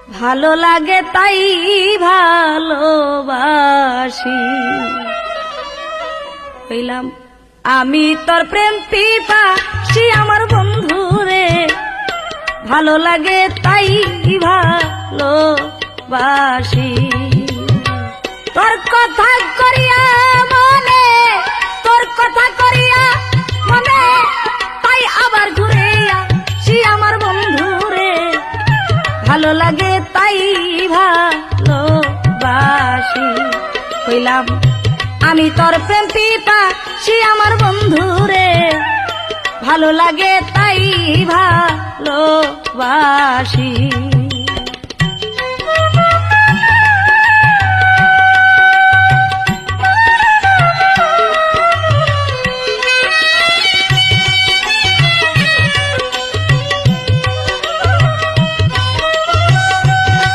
ভালো লাগে তাই ভালোবাসি। হইলাম আমি তোর প্রেম পিপাসী আমার বন্ধু রে, ভালো লাগে তাই ভালোবাসি। তোর কথা করিয়া মনে, তোর কথা করিয়া মনে, তাই আবার ঘুরে আসি আমার বন্ধু রে, ভালো লাগে তাই ভালোবাসি। কইলাম আমি তোর প্রেম পিপাসী আমার বন্ধু রে, ভালো লাগে তাই ভালোবাসি।